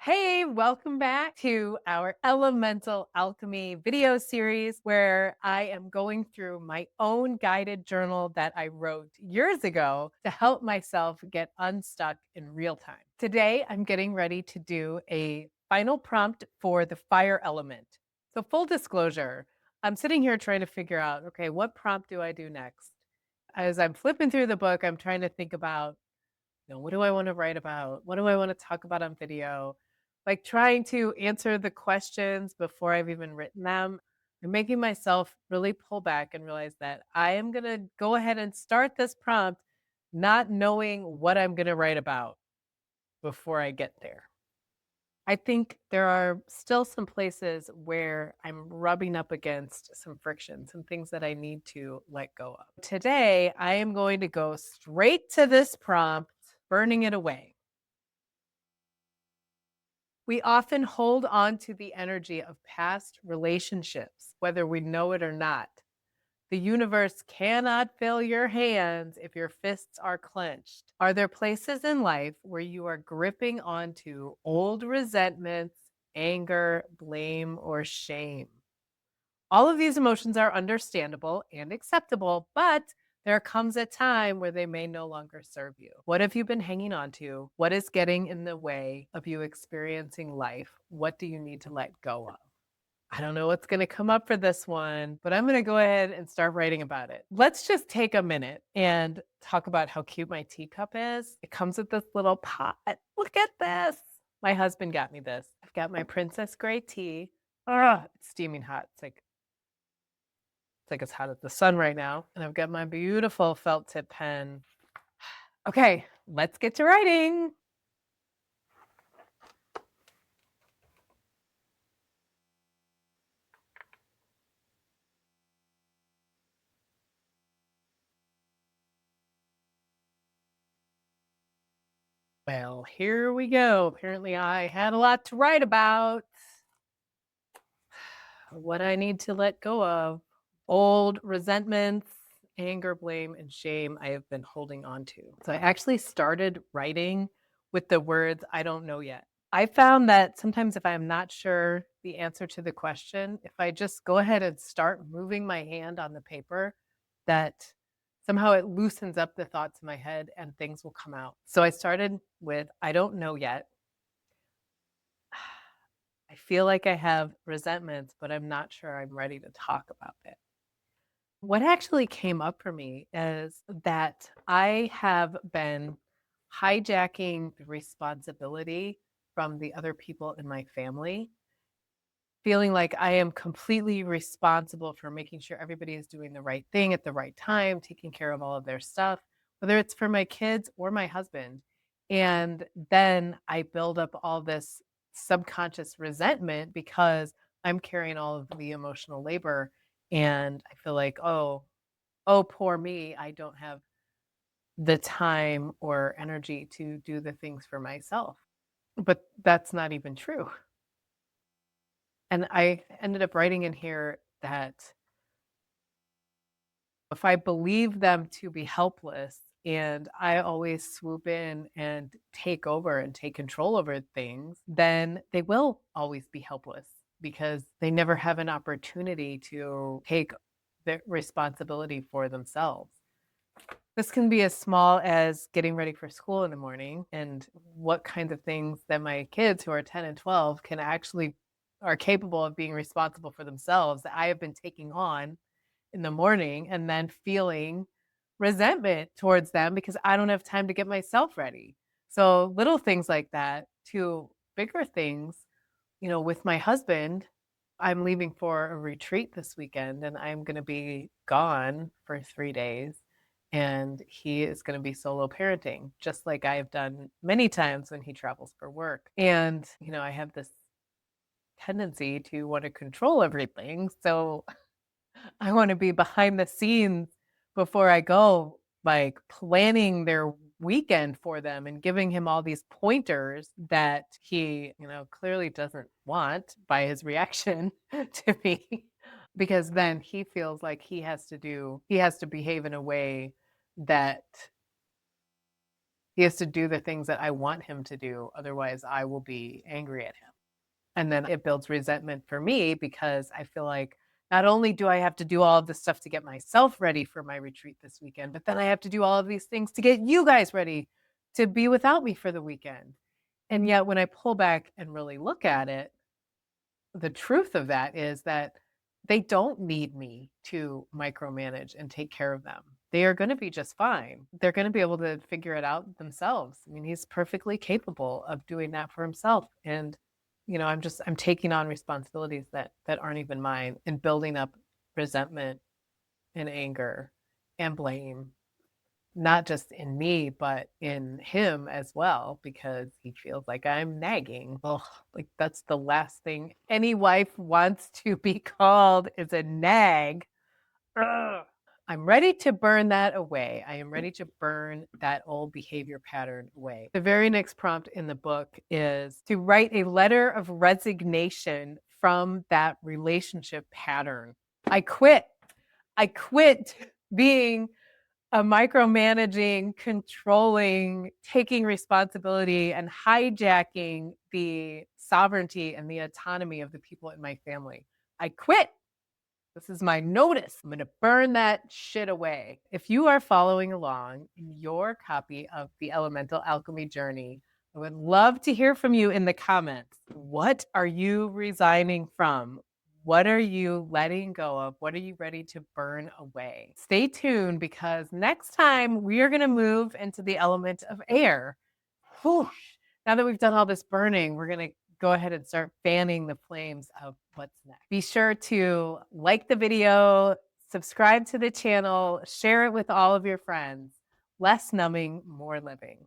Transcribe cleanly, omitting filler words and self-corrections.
Hey, welcome back to our Elemental Alchemy video series where I am going through my own guided journal that I wrote years ago to help myself get unstuck in real time. Today, I'm getting ready to do a final prompt for the fire element. So, full disclosure, I'm sitting here trying to figure out okay, what prompt do I do next? As I'm flipping through the book, I'm trying to think about what do I want to write about? What do I want to talk about on video? Like trying to answer the questions before I've even written them and making myself really pull back and realize that I am going to go ahead and start this prompt not knowing what I'm going to write about before I get there. I think there are still some places where I'm rubbing up against some friction, some things that I need to let go of. Today, I am going to go straight to this prompt, burning it away. We often hold on to the energy of past relationships, whether we know it or not. The universe cannot fill your hands if your fists are clenched. Are there places in life where you are gripping onto old resentments, anger, blame, or shame? All of these emotions are understandable and acceptable, but there comes a time where they may no longer serve you. What have you been hanging on to? What is getting in the way of you experiencing life? What do you need to let go of? I don't know what's going to come up for this one, but I'm going to go ahead and start writing about it. Let's just take a minute and talk about how cute my teacup is. It comes with this little pot. Look at this. My husband got me this. I've got my princess gray tea. It's steaming hot. It's like it's hot at the sun right now. And I've got my beautiful felt tip pen. Okay, let's get to writing. Well, here we go. Apparently, I had a lot to write about. What I need to let go of. Old resentments, anger, blame, and shame I have been holding on to. So I actually started writing with the words, I don't know yet. I found that sometimes if I'm not sure the answer to the question, if I just go ahead and start moving my hand on the paper, that somehow it loosens up the thoughts in my head and things will come out. So I started with, I don't know yet. I feel like I have resentments, but I'm not sure I'm ready to talk about it. What actually came up for me is that I have been hijacking the responsibility from the other people in my family, feeling like I am completely responsible for making sure everybody is doing the right thing at the right time, taking care of all of their stuff, whether it's for my kids or my husband. And then I build up all this subconscious resentment because I'm carrying all of the emotional labor. And I feel like, oh, poor me. I don't have the time or energy to do the things for myself. But that's not even true. And I ended up writing in here that if I believe them to be helpless and I always swoop in and take over and take control over things, then they will always be helpless because they never have an opportunity to take the responsibility for themselves. This can be as small as getting ready for school in the morning and what kinds of things that my kids who are 10 and 12 can actually are capable of being responsible for themselves that I have been taking on in the morning and then feeling resentment towards them because I don't have time to get myself ready. So little things like that to bigger things, with my husband, I'm leaving for a retreat this weekend and I'm going to be gone for 3 days. And he is going to be solo parenting, just like I have done many times when he travels for work. And, I have this tendency to want to control everything. So I want to be behind the scenes before I go, like planning their weekend for them and giving him all these pointers that he, clearly doesn't want by his reaction to me. Because then he feels like he has to behave in a way that He has to do the things that I want him to do. Otherwise, I will be angry at him. And then it builds resentment for me because I feel like not only do I have to do all of this stuff to get myself ready for my retreat this weekend, but then I have to do all of these things to get you guys ready to be without me for the weekend. And yet, when I pull back and really look at it, the truth of that is that they don't need me to micromanage and take care of them. They are going to be just fine. They're going to be able to figure it out themselves. I mean, he's perfectly capable of doing that for himself. And, I'm taking on responsibilities that aren't even mine and building up resentment and anger and blame, not just in me, but in him as well, because he feels like I'm nagging. Ugh, like that's the last thing any wife wants to be called is a nag. Ugh. I'm ready to burn that away. I am ready to burn that old behavior pattern away. The very next prompt in the book is to write a letter of resignation from that relationship pattern. I quit. I quit being a micromanaging, controlling, taking responsibility, and hijacking the sovereignty and the autonomy of the people in my family. I quit. This is my notice. I'm going to burn that shit away. If you are following along in your copy of the Elemental Alchemy Journey, I would love to hear from you in the comments. What are you resigning from? What are you letting go of? What are you ready to burn away? Stay tuned because next time we are going to move into the element of air. Whew. Now that we've done all this burning, we're going to go ahead and start fanning the flames of what's next. Be sure to like the video, subscribe to the channel, share it with all of your friends. Less numbing, more living.